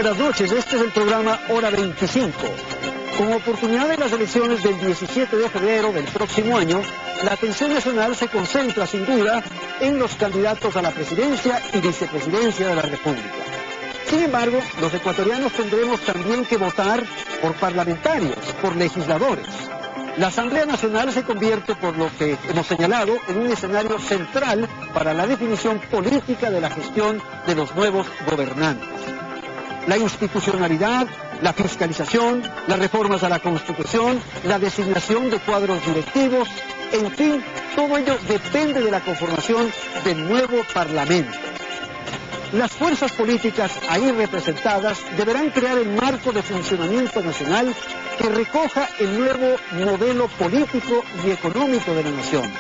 buenas noches. Este es el programa Hora 25. Con oportunidad de las elecciones del 17 de febrero del próximo año, la atención nacional se concentra sin duda en los candidatos a la presidencia y vicepresidencia de la República. Sin embargo, los ecuatorianos tendremos también que votar por parlamentarios, por legisladores. La Asamblea Nacional se convierte, por lo que hemos señalado, en un escenario central para la definición política de la gestión de los nuevos gobernantes. La institucionalidad, la fiscalización, las reformas a la Constitución, la designación de cuadros directivos, en fin, todo ello depende de la conformación del nuevo Parlamento. Las fuerzas políticas ahí representadas deberán crear el marco de funcionamiento nacional que recoja el nuevo modelo político y económico de la nación.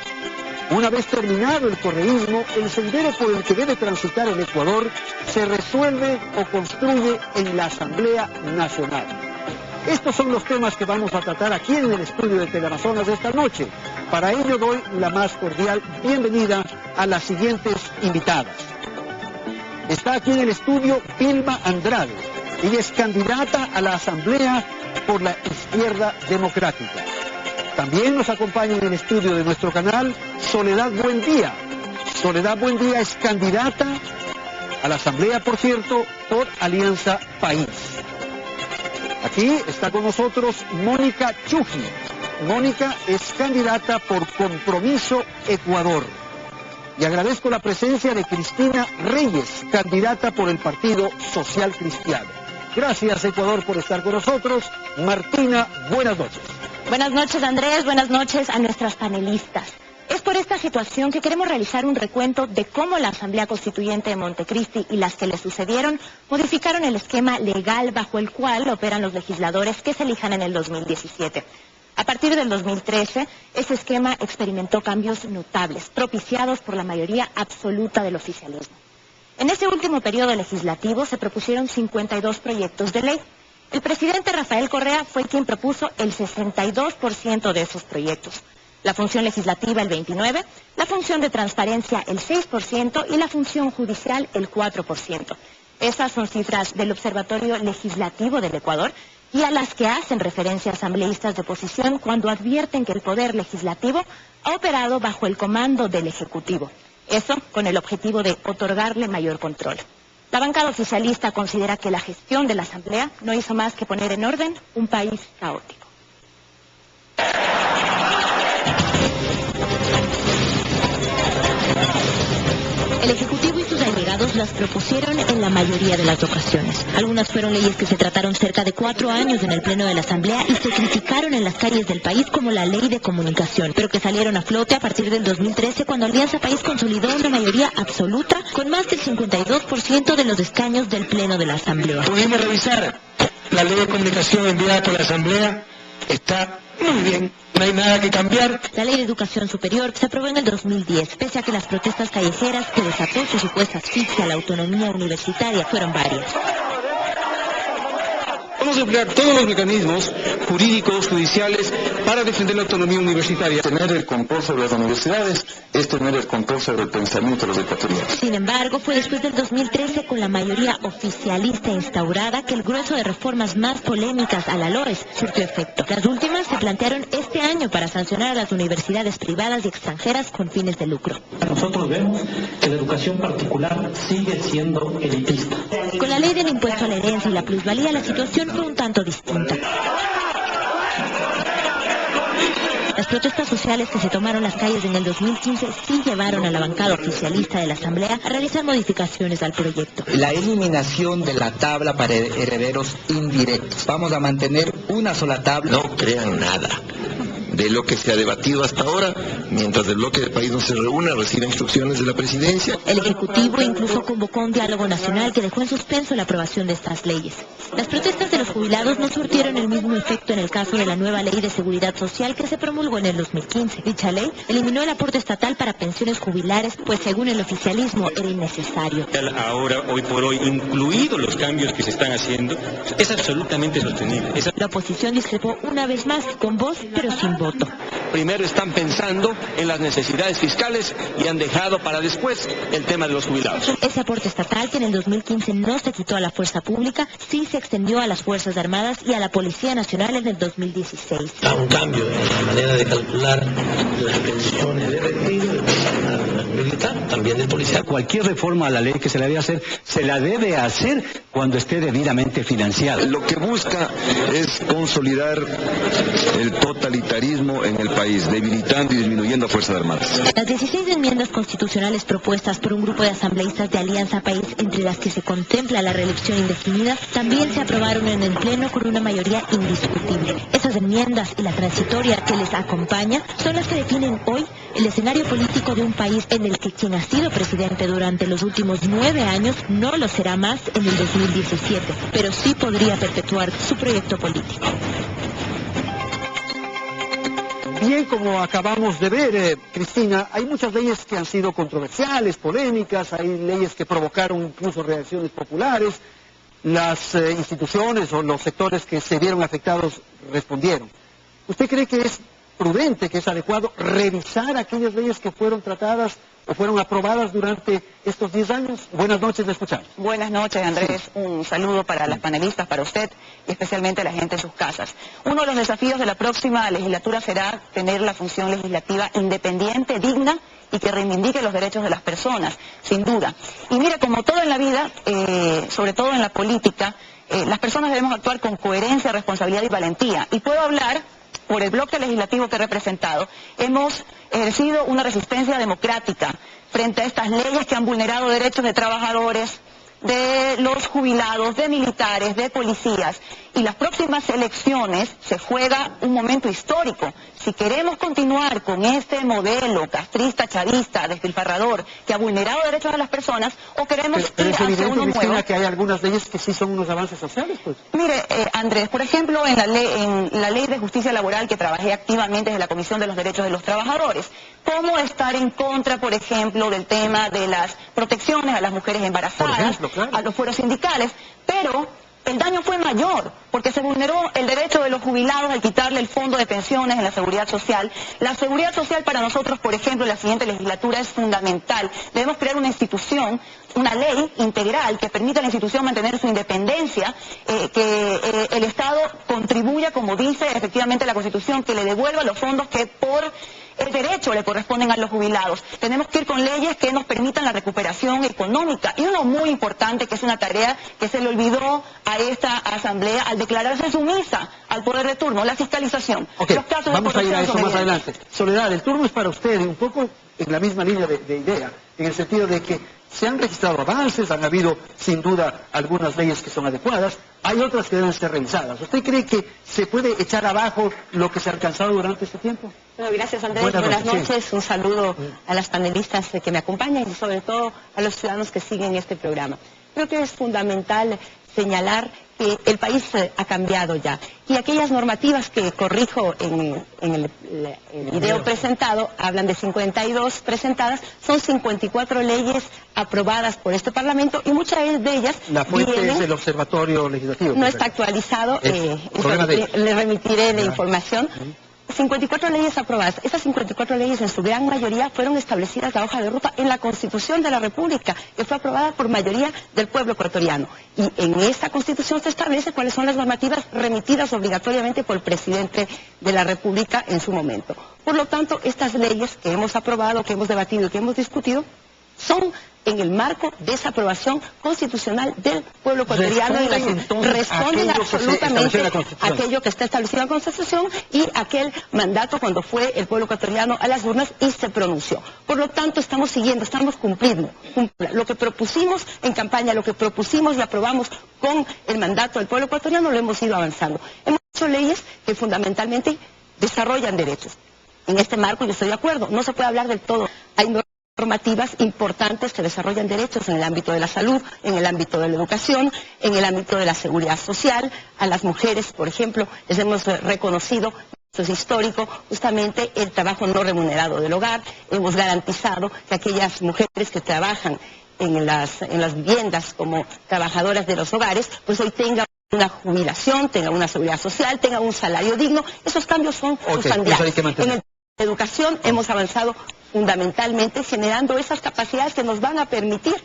Una vez terminado el correísmo, el sendero por el que debe transitar el Ecuador se resuelve o construye en la Asamblea Nacional. Estos son los temas que vamos a tratar aquí en el estudio de Teleamazonas esta noche. Para ello doy la más cordial bienvenida a las siguientes invitadas. Está aquí en el estudio Vilma Andrade. Ella es candidata a la Asamblea por la Izquierda Democrática. También nos acompaña en el estudio de nuestro canal Soledad Buendía. Soledad Buendía es candidata a la Asamblea, por cierto, por Alianza País. Aquí está con nosotros Mónica Chuji. Mónica es candidata por Compromiso Ecuador. Y agradezco la presencia de Cristina Reyes, candidata por el Partido Social Cristiano. Gracias, Ecuador, por estar con nosotros. Martina, buenas noches. Buenas noches, Andrés. Buenas noches a nuestras panelistas. Es por esta situación que queremos realizar un recuento de cómo la Asamblea Constituyente de Montecristi y las que le sucedieron modificaron el esquema legal bajo el cual operan los legisladores que se elijan en el 2017. A partir del 2013, ese esquema experimentó cambios notables, propiciados por la mayoría absoluta del oficialismo. En ese último periodo legislativo se propusieron 52 proyectos de ley. El presidente Rafael Correa fue quien propuso el 62% de esos proyectos. La función legislativa el 29%, la función de transparencia el 6% y la función judicial el 4%. Esas son cifras del Observatorio Legislativo del Ecuador y a las que hacen referencia asambleístas de oposición cuando advierten que el Poder Legislativo ha operado bajo el comando del Ejecutivo. Eso con el objetivo de otorgarle mayor control. La bancada oficialista considera que la gestión de la Asamblea no hizo más que poner en orden un país caótico. El Ejecutivo y sus allegados las propusieron en la mayoría de las ocasiones. Algunas fueron leyes que se trataron cerca de 4 años en el Pleno de la Asamblea y se criticaron en las calles del país como la Ley de Comunicación, pero que salieron a flote a partir del 2013 cuando Alianza País consolidó una mayoría absoluta con más del 52% de los escaños del Pleno de la Asamblea. Pudimos revisar la Ley de Comunicación enviada por la Asamblea, está muy bien. No hay nada que cambiar. La Ley de Educación Superior se aprobó en el 2010, pese a que las protestas callejeras que desató su supuesta asfixia a la autonomía universitaria fueron varias. Vamos a emplear todos los mecanismos jurídicos, judiciales, para defender la autonomía universitaria. Tener el control sobre las universidades es tener el control sobre el pensamiento de los ecuatorianos. Sin embargo, fue después del 2013, con la mayoría oficialista instaurada, que el grueso de reformas más polémicas a la LOES surtió efecto. Las últimas se plantearon este año para sancionar a las universidades privadas y extranjeras con fines de lucro. Nosotros vemos que la educación particular sigue siendo elitista. Con la ley del impuesto a la herencia y la plusvalía, la situación fue un tanto distinta. Las protestas sociales que se tomaron las calles en el 2015 sí llevaron a la bancada oficialista de la Asamblea a realizar modificaciones al proyecto. La eliminación de la tabla para herederos indirectos. Vamos a mantener una sola tabla. No crean nada de lo que se ha debatido hasta ahora, mientras el bloque de país no se reúne, recibe instrucciones de la presidencia. El Ejecutivo incluso convocó un diálogo nacional que dejó en suspenso la aprobación de estas leyes. Las protestas de los jubilados no surtieron el mismo efecto en el caso de la nueva Ley de Seguridad Social que se promulgó en el 2015. Dicha ley eliminó el aporte estatal para pensiones jubilares, pues según el oficialismo era innecesario. Ahora, hoy por hoy, incluidos los cambios que se están haciendo, es absolutamente sostenible. La oposición discrepó una vez más, con voz pero sin voto. primero están pensando en las necesidades fiscales y han dejado para después el tema de los jubilados. Ese aporte estatal que en el 2015 no se quitó a la fuerza pública, sí se extendió a las Fuerzas Armadas y a la Policía Nacional en el 2016. Da un cambio en la manera de calcular las pensiones de retiro del personal militar, también del policía. Cualquier reforma a la ley que se le debe hacer, se la debe hacer cuando esté debidamente financiada. Lo que busca es consolidar el totalitarismo en el país, debilitando y disminuyendo a Fuerzas Armadas. Las 16 enmiendas constitucionales propuestas por un grupo de asambleístas de Alianza País, entre las que se contempla la reelección indefinida, también se aprobaron en el Pleno con una mayoría indiscutible. Esas enmiendas y la transitoria que les acompaña son las que definen hoy el escenario político de un país en el que quien ha sido presidente durante los últimos 9 años no lo será más en el 2017, pero sí podría perpetuar su proyecto político. Bien, como acabamos de ver, Cristina, hay muchas leyes que han sido controversiales, polémicas, hay leyes que provocaron incluso reacciones populares, las instituciones o los sectores que se vieron afectados respondieron. ¿Usted cree que es prudente, que es adecuado revisar aquellas leyes que fueron tratadas o fueron aprobadas durante estos 10 años? Buenas noches, le escuchamos. Buenas noches, Andrés. Un saludo para las panelistas, para usted y especialmente a la gente en sus casas. Uno de los desafíos de la próxima legislatura será tener la función legislativa independiente, digna y que reivindique los derechos de las personas, sin duda. Y mire, como todo en la vida, sobre todo en la política, las personas debemos actuar con coherencia, responsabilidad y valentía. Y puedo hablar por el bloque legislativo que he representado. Hemos ejercido una resistencia democrática frente a estas leyes que han vulnerado derechos de trabajadores, de los jubilados, de militares, de policías. Y las próximas elecciones se juega un momento histórico. Si queremos continuar con este modelo castrista, chavista, despilfarrador, que ha vulnerado derechos de las personas, o queremos pero ir es hacia evidente, uno Cristina, nuevo. que hay algunas leyes que sí son unos avances sociales, pues. Mire, Andrés, por ejemplo, en la ley de justicia laboral que trabajé activamente desde la Comisión de los Derechos de los Trabajadores, ¿cómo estar en contra, por ejemplo, del tema de las protecciones a las mujeres embarazadas, por ejemplo, claro, a los fueros sindicales? Pero el daño fue mayor, porque se vulneró el derecho de los jubilados al quitarle el fondo de pensiones en la seguridad social. La seguridad social para nosotros, por ejemplo, en la siguiente legislatura es fundamental. Debemos crear una institución, una ley integral que permita a la institución mantener su independencia, que el Estado contribuya, como dice efectivamente la Constitución, que le devuelva los fondos que por el derecho le corresponden a los jubilados. Tenemos que ir con leyes que nos permitan la recuperación económica. Y uno muy importante, que es una tarea que se le olvidó a esta asamblea al declararse sumisa al poder de turno, la fiscalización. Ok, vamos a ir a eso más adelante. Soledad, el turno es para usted, un poco en la misma línea de idea, en el sentido de que se han registrado avances, han habido sin duda algunas leyes que son adecuadas, hay otras que deben ser revisadas. ¿Usted cree que se puede echar abajo lo que se ha alcanzado durante este tiempo? Bueno, gracias, Andrés. Buenas noches. Sí. Un saludo a las panelistas que me acompañan y sobre todo a los ciudadanos que siguen este programa. Creo que es fundamental señalar que el país ha cambiado ya y aquellas normativas que corrijo en el video presentado hablan de 52 presentadas, son 54 leyes aprobadas por este Parlamento y muchas de ellas la fuente es el Observatorio Legislativo. No está actualizado, le remitiré la información. 54 leyes aprobadas. Esas 54 leyes en su gran mayoría fueron establecidas la hoja de ruta en la Constitución de la República, que fue aprobada por mayoría del pueblo ecuatoriano. Y en esta Constitución se establece cuáles son las normativas remitidas obligatoriamente por el presidente de la República en su momento. Por lo tanto, estas leyes que hemos aprobado, que hemos debatido y que hemos discutido, son en el marco de esa aprobación constitucional del pueblo ecuatoriano y responden absolutamente a aquello que está establecido en la Constitución y aquel mandato cuando fue el pueblo ecuatoriano a las urnas y se pronunció. Por lo tanto, estamos siguiendo, estamos cumpliendo lo que propusimos en campaña, lo que propusimos y aprobamos con el mandato del pueblo ecuatoriano, lo hemos ido avanzando. Hemos hecho leyes que fundamentalmente desarrollan derechos. En este marco yo estoy de acuerdo, no se puede hablar del todo. Hay normativas importantes que desarrollan derechos en el ámbito de la salud, en el ámbito de la educación, en el ámbito de la seguridad social. A las mujeres, por ejemplo, les hemos reconocido, esto es histórico, justamente el trabajo no remunerado del hogar. Hemos garantizado que aquellas mujeres que trabajan en las viviendas como trabajadoras de los hogares, pues hoy tengan una jubilación, tengan una seguridad social, tengan un salario digno. Esos cambios son sustantivos. educación hemos avanzado fundamentalmente generando esas capacidades que nos van a permitir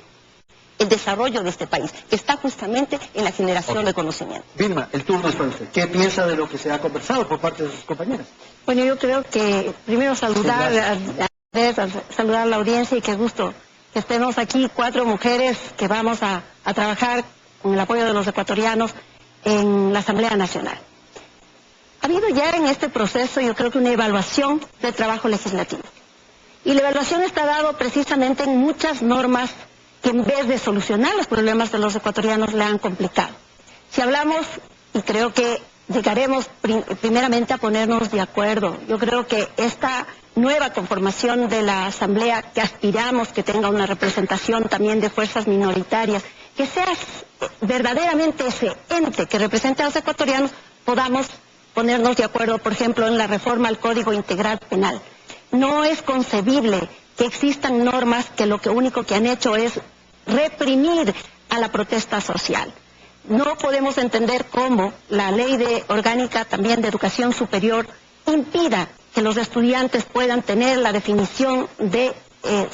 el desarrollo de este país, que está justamente en la generación de conocimiento. Vilma, el turno es para usted. ¿Qué piensa de lo que se ha conversado por parte de sus compañeras? Bueno, yo creo que primero saludar a la audiencia y qué gusto que estemos aquí 4 mujeres que vamos a trabajar con el apoyo de los ecuatorianos en la Asamblea Nacional. Ha habido ya en este proceso, yo creo que una evaluación del trabajo legislativo. Y la evaluación está dado precisamente en muchas normas que en vez de solucionar los problemas de los ecuatorianos le han complicado. Si hablamos, y creo que llegaremos primeramente a ponernos de acuerdo, yo creo que esta nueva conformación de la Asamblea, que aspiramos que tenga una representación también de fuerzas minoritarias, que sea verdaderamente ese ente que represente a los ecuatorianos, podamos ponernos de acuerdo, por ejemplo, en la reforma al Código Integral Penal. No es concebible que existan normas que lo único que han hecho es reprimir a la protesta social. No podemos entender cómo la ley orgánica también de educación superior impida que los estudiantes puedan tener la definición de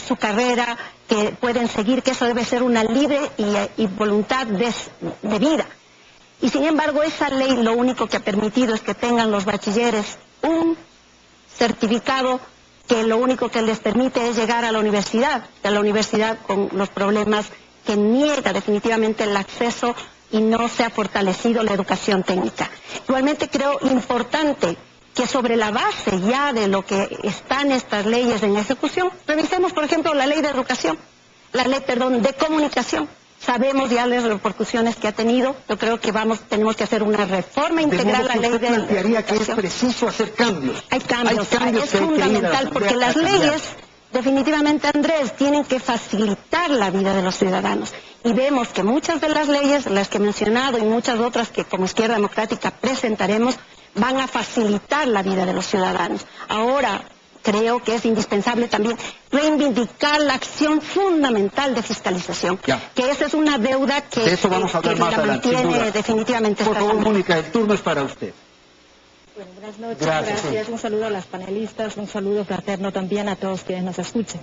su carrera, que pueden seguir, que eso debe ser una libre y voluntad de vida. Y sin embargo, esa ley lo único que ha permitido es que tengan los bachilleres un certificado que lo único que les permite es llegar a la universidad con los problemas que niega definitivamente el acceso y no se ha fortalecido la educación técnica. Igualmente creo importante que sobre la base ya de lo que están estas leyes en ejecución, revisemos por ejemplo la ley de educación, de comunicación. Sabemos ya las repercusiones que ha tenido. Yo creo que tenemos que hacer una reforma integral a la ley de plantearía que es preciso hacer cambios. Hay cambios es fundamental, porque las leyes, definitivamente, Andrés, tienen que facilitar la vida de los ciudadanos. Y vemos que muchas de las leyes, las que he mencionado y muchas otras que como Izquierda Democrática presentaremos, van a facilitar la vida de los ciudadanos. Ahora, creo que es indispensable también reivindicar la acción fundamental de fiscalización, que esa es una deuda que la mantiene definitivamente. Por favor, Mónica, el turno es para usted. Bueno, buenas noches, gracias. Un saludo a las panelistas, un saludo fraterno también a todos quienes nos escuchen.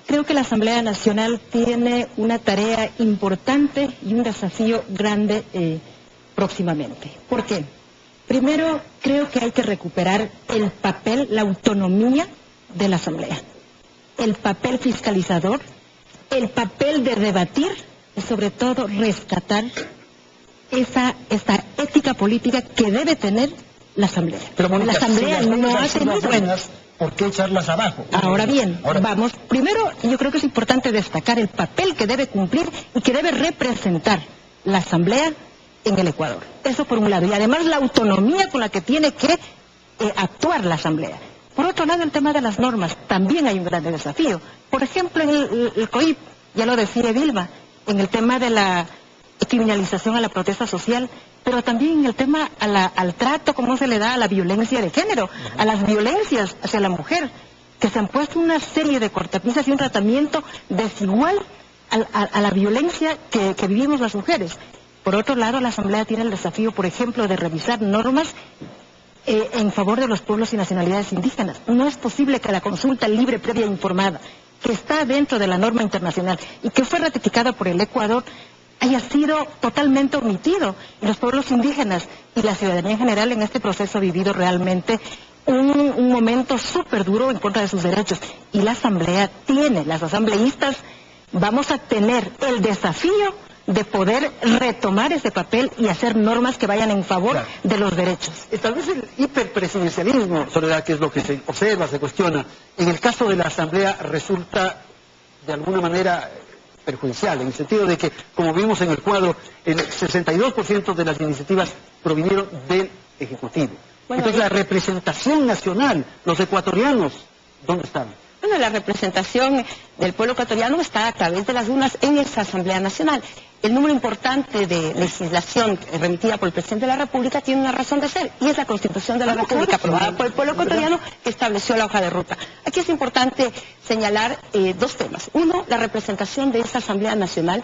Creo que la Asamblea Nacional tiene una tarea importante y un desafío grande próximamente. ¿Por qué? Primero, creo que hay que recuperar el papel, la autonomía de la Asamblea, el papel fiscalizador, el papel de debatir y sobre todo rescatar esta ética política que debe tener la Asamblea. Pero, Mónica, la Asamblea no ha tenido buenas, ¿por qué echarlas abajo? Ahora bien, vamos, primero yo creo que es importante destacar el papel que debe cumplir y que debe representar la Asamblea en el Ecuador. Eso por un lado. Y además la autonomía con la que tiene que actuar la Asamblea. Por otro lado, el tema de las normas. También hay un gran desafío. Por ejemplo, en el COIP, ya lo decía Vilma, en el tema de la criminalización a la protesta social, pero también en el tema al trato, cómo se le da a la violencia de género, a las violencias hacia la mujer, que se han puesto una serie de cortapisas y un tratamiento desigual a la violencia que vivimos las mujeres. Por otro lado, la Asamblea tiene el desafío, por ejemplo, de revisar normas en favor de los pueblos y nacionalidades indígenas. No es posible que la consulta libre, previa e informada, que está dentro de la norma internacional y que fue ratificada por el Ecuador, haya sido totalmente omitido. Y los pueblos indígenas y la ciudadanía en general en este proceso ha vivido realmente un momento súper duro en contra de sus derechos. Y la Asamblea tiene, las asambleístas, vamos a tener el desafío de poder retomar ese papel y hacer normas que vayan en favor de los derechos. Tal vez el hiperpresidencialismo, Soledad, que es lo que se observa, se cuestiona, en el caso de la Asamblea resulta de alguna manera perjudicial, en el sentido de que, como vimos en el cuadro, el 62% de las iniciativas provinieron del Ejecutivo. Bueno, entonces la representación nacional, los ecuatorianos, ¿dónde están? Bueno, la representación del pueblo ecuatoriano está a través de las urnas en esa Asamblea Nacional. El número importante de legislación remitida por el presidente de la República tiene una razón de ser, y es la Constitución de la República aprobada por el pueblo ecuatoriano que estableció la hoja de ruta. Aquí es importante señalar dos temas. Uno, la representación de esa Asamblea Nacional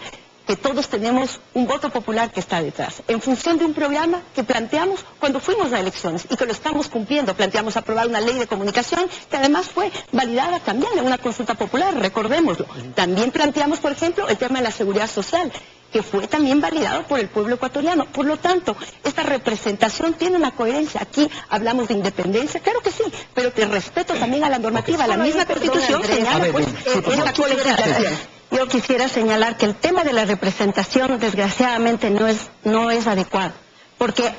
que todos tenemos un voto popular que está detrás, en función de un programa que planteamos cuando fuimos a elecciones y que lo estamos cumpliendo. Planteamos aprobar una ley de comunicación que además fue validada también en una consulta popular, recordémoslo. También planteamos, por ejemplo, el tema de la seguridad social, que fue también validado por el pueblo ecuatoriano. Por lo tanto, esta representación tiene una coherencia. Aquí hablamos de independencia, claro que sí, pero de respeto también a la normativa. La misma Constitución señala pues esta colegislación. Yo quisiera señalar que el tema de la representación, desgraciadamente, no es adecuado, porque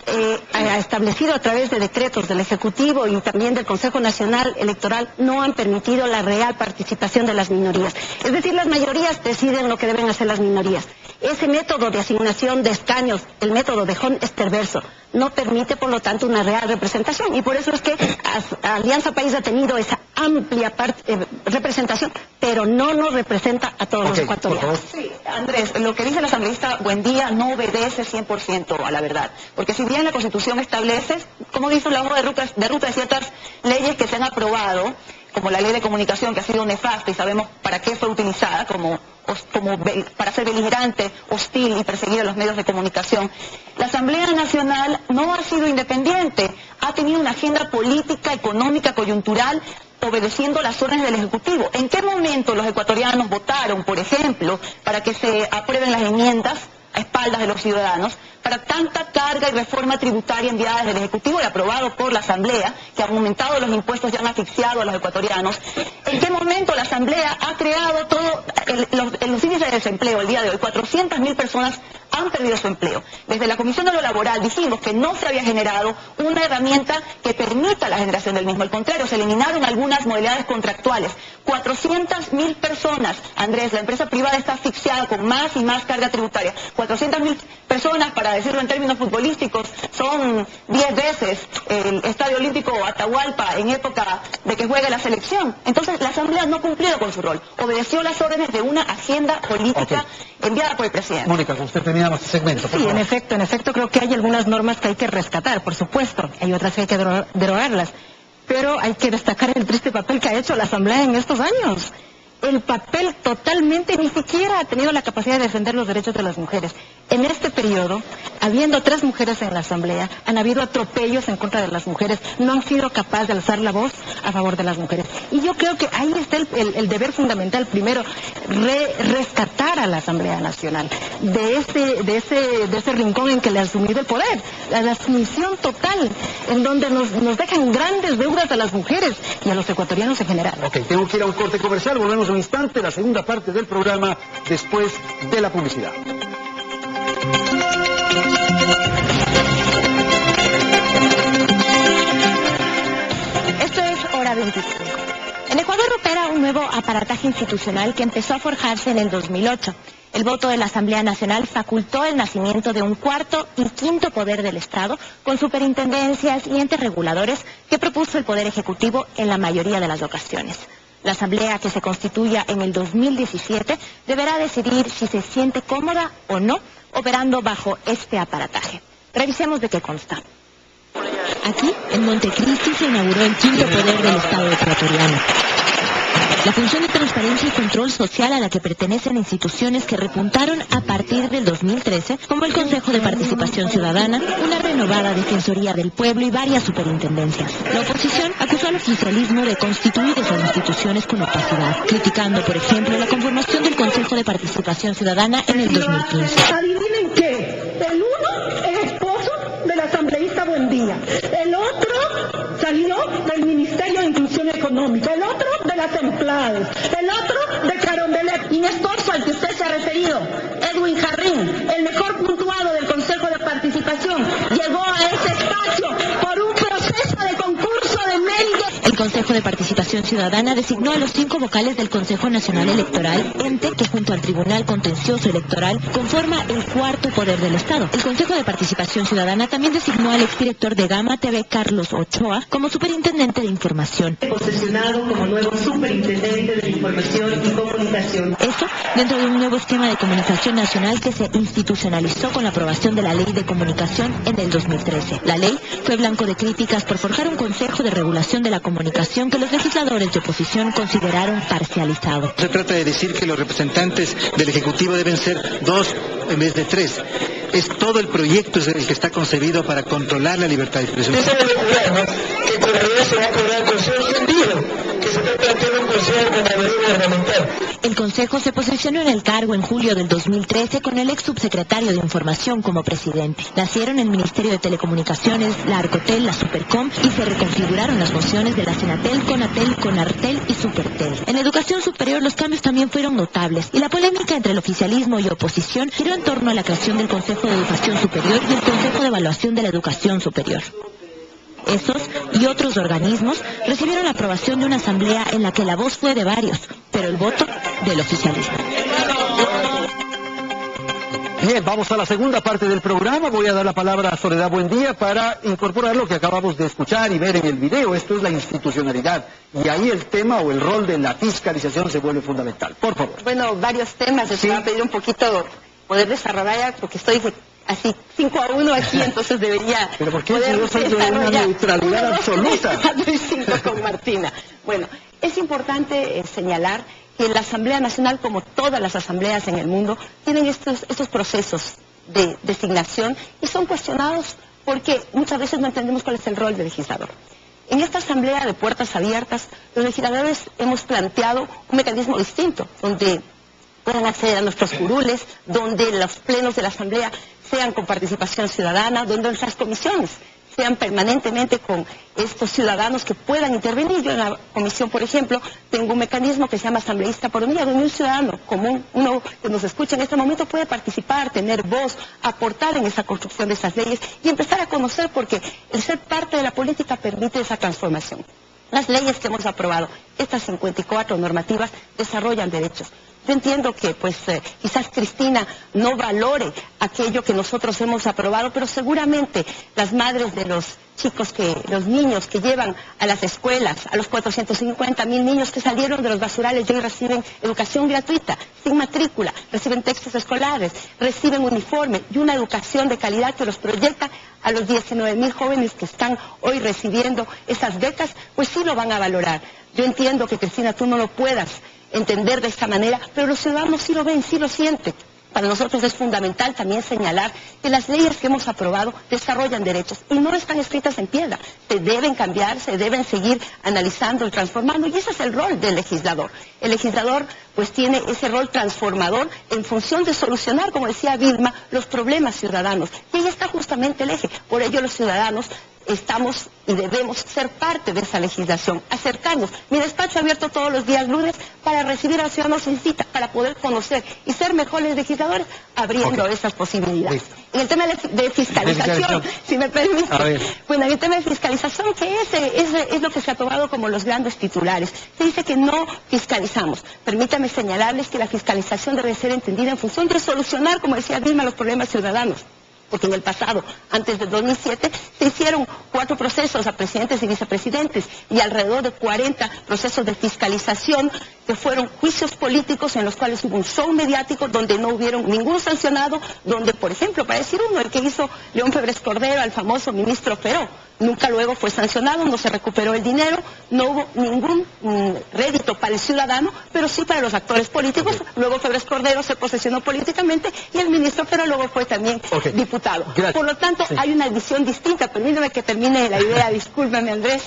ha establecido a través de decretos del Ejecutivo y también del Consejo Nacional Electoral, no han permitido la real participación de las minorías. Es decir, las mayorías deciden lo que deben hacer las minorías. Ese método de asignación de escaños, el método de Hon, es perverso. No permite, por lo tanto, una real representación. Y por eso es que Alianza País ha tenido esa amplia representación, pero no nos representa a todos los ecuatorianos. Sí, Andrés, lo que dice el asambleísta Buendía no obedece 100% a la verdad. Porque si bien la Constitución establece, como dice la hoja de ruta de ciertas leyes que se han aprobado, como la ley de comunicación, que ha sido nefasta y sabemos para qué fue utilizada, como para ser beligerante, hostil y perseguir a los medios de comunicación. La Asamblea Nacional no ha sido independiente, ha tenido una agenda política, económica, coyuntural, obedeciendo las órdenes del Ejecutivo. ¿En qué momento los ecuatorianos votaron, por ejemplo, para que se aprueben las enmiendas a espaldas de los ciudadanos, para tanta carga y reforma tributaria enviada desde el Ejecutivo y aprobado por la Asamblea, que ha aumentado los impuestos y han asfixiado a los ecuatorianos? ¿En qué momento la Asamblea ha creado todo los índices de desempleo el día de hoy? 400.000 personas han perdido su empleo. Desde la Comisión de lo Laboral dijimos que no se había generado una herramienta que permita la generación del mismo. Al contrario, se eliminaron algunas modalidades contractuales. 400.000 personas, Andrés, la empresa privada está asfixiada con más y más carga tributaria. 400.000 personas, para decirlo en términos futbolísticos, son 10 veces el Estadio Olímpico Atahualpa en época de que juegue la selección. Entonces, la Asamblea no ha cumplido con su rol. Obedeció las órdenes de una agenda política enviada por el presidente. Mónica, usted tenía más segmento. Sí, en efecto, creo que hay algunas normas que hay que rescatar, por supuesto. Hay otras que hay que derogarlas. Pero hay que destacar el triste papel que ha hecho la Asamblea en estos años. El papel totalmente, ni siquiera ha tenido la capacidad de defender los derechos de las mujeres. En este periodo, habiendo 3 mujeres en la Asamblea, han habido atropellos en contra de las mujeres, no han sido capaces de alzar la voz a favor de las mujeres. Y yo creo que ahí está el deber fundamental, primero, rescatar a la Asamblea Nacional de ese rincón en que le ha asumido el poder, la sumisión total, en donde nos dejan grandes deudas a las mujeres y a los ecuatorianos en general. Ok, tengo que ir a un corte comercial, volvemos un instante, la segunda parte del programa, después de la publicidad. Esto es Hora 25. En Ecuador opera un nuevo aparataje institucional que empezó a forjarse en el 2008. El voto de la Asamblea Nacional facultó el nacimiento de un cuarto y quinto poder del Estado, con superintendencias y entes reguladores que propuso el Poder Ejecutivo en la mayoría de las ocasiones. La Asamblea, que se constituya en el 2017, deberá decidir si se siente cómoda o no operando bajo este aparataje. Revisemos de qué consta. Aquí, en Montecristi, se inauguró el quinto poder del Estado ecuatoriano. La función de transparencia y control social a la que pertenecen instituciones que repuntaron a partir del 2013, como el Consejo de Participación Ciudadana, una renovada Defensoría del Pueblo y varias superintendencias. La oposición acusó al oficialismo de constituir esas instituciones con opacidad, criticando, por ejemplo, la conformación del Consejo de Participación Ciudadana en el 2015. ¿Adivinen qué? El uno es esposo del asambleísta Buendía, el otro salió del Ministerio de Inclusión Económica, el otro de las empleadas, el otro de Carondelet, y esposo al que usted se ha referido, Edwin Jarrín, el mejor puntuado del Consejo de Participación, llegó a ese espacio por un proceso de concurso de mérito. El Consejo de Participación Ciudadana designó a los 5 vocales del Consejo Nacional Electoral, ente que junto al Tribunal Contencioso Electoral conforma el cuarto poder del Estado. El Consejo de Participación Ciudadana también designó al exdirector de Gama TV, Carlos Ochoa, como superintendente de información. Posesionado como nuevo superintendente de Información y Comunicación. Esto dentro de un nuevo esquema de comunicación nacional que se institucionalizó con la aprobación de la Ley de Comunicación en el 2013. La ley fue blanco de críticas por forjar un Consejo de Regulación de la Comunicación que los legisladores de oposición consideraron parcializado. Se trata de decir que los representantes del Ejecutivo deben ser 2 en vez de 3. Es todo el proyecto el que está concebido para controlar la libertad de expresión. Dice el gobierno que con la ley se va a acordar el Consejo Ejecutivo, que se está planteando un Consejo de mayoría gubernamental. El Consejo se posicionó en el cargo en julio del 2013 con el ex subsecretario de Información como presidente. Nacieron el Ministerio de Telecomunicaciones, la Arcotel, la Supercom y se reconfiguraron las funciones de la Senatel, Conatel, Conartel y Supertel. En la educación superior los cambios también fueron notables y la polémica entre el oficialismo y oposición giró en torno a la creación del Consejo de Educación Superior y el Consejo de Evaluación de la Educación Superior. Esos y otros organismos recibieron la aprobación de una asamblea en la que la voz fue de varios, pero el voto del oficialismo. Bien, vamos a la segunda parte del programa. Voy a dar la palabra a Soledad Buendía para incorporar lo que acabamos de escuchar y ver en el video. Esto es la institucionalidad. Y ahí el tema o el rol de la fiscalización se vuelve fundamental. Por favor. Bueno, varios temas. Les voy a pedir un poquito poder desarrollar porque estoy así 5-1 aquí, entonces debería... ¿Pero por qué yo soy de una neutralidad absoluta? 5 con Martina. Bueno, es importante señalar que la Asamblea Nacional, como todas las asambleas en el mundo, tienen estos procesos de designación y son cuestionados porque muchas veces no entendemos cuál es el rol del legislador. En esta asamblea de puertas abiertas, los legisladores hemos planteado un mecanismo distinto, donde puedan acceder a nuestros curules, donde los plenos de la asamblea sean con participación ciudadana, donde nuestras comisiones sean permanentemente con estos ciudadanos que puedan intervenir. Yo en la comisión, por ejemplo, tengo un mecanismo que se llama asambleísta por unidad, donde un ciudadano común, uno que nos escucha en este momento, puede participar, tener voz, aportar en esa construcción de esas leyes y empezar a conocer, porque el ser parte de la política permite esa transformación. Las leyes que hemos aprobado, estas 54 normativas, desarrollan derechos. Yo entiendo que quizás Cristina no valore aquello que nosotros hemos aprobado, pero seguramente las madres de los los niños que llevan a las escuelas, a los 450,000 niños que salieron de los basurales y hoy reciben educación gratuita, sin matrícula, reciben textos escolares, reciben uniforme y una educación de calidad que los proyecta a los 19,000 jóvenes que están hoy recibiendo esas becas, pues sí lo van a valorar. Yo entiendo que, Cristina, tú no lo puedas entender de esta manera, pero los ciudadanos sí lo ven, sí lo sienten. Para nosotros es fundamental también señalar que las leyes que hemos aprobado desarrollan derechos y no están escritas en piedra. Se deben cambiar, se deben seguir analizando y transformando, y ese es el rol del legislador. El legislador pues tiene ese rol transformador en función de solucionar, como decía Vilma, los problemas ciudadanos. Y ahí está justamente el eje. Por ello los ciudadanos estamos y debemos ser parte de esa legislación, acercarnos. Mi despacho abierto todos los días lunes para recibir a los ciudadanos en cita, para poder conocer y ser mejores legisladores, abriendo esas posibilidades. En el tema de fiscalización, si me permite, bueno, en el tema de fiscalización, que es lo que se ha tomado como los grandes titulares. Se dice que no fiscalizamos. Permítame señalarles que la fiscalización debe ser entendida en función de solucionar, como decía Vilma, los problemas ciudadanos. Porque en el pasado, antes del 2007, se hicieron 4 procesos a presidentes y vicepresidentes y alrededor de 40 procesos de fiscalización que fueron juicios políticos en los cuales hubo un show mediático donde no hubieron ningún sancionado, donde, por ejemplo, para decir uno, el que hizo León Febres Cordero al famoso ministro Peró, nunca luego fue sancionado, no se recuperó el dinero, no hubo ningún rédito para el ciudadano, pero sí para los actores políticos. Luego Febres Cordero se posesionó políticamente y el ministro Peró luego fue también diputado. Gracias. Por lo tanto, hay una visión distinta. Permítame que termine la idea, discúlpame, Andrés,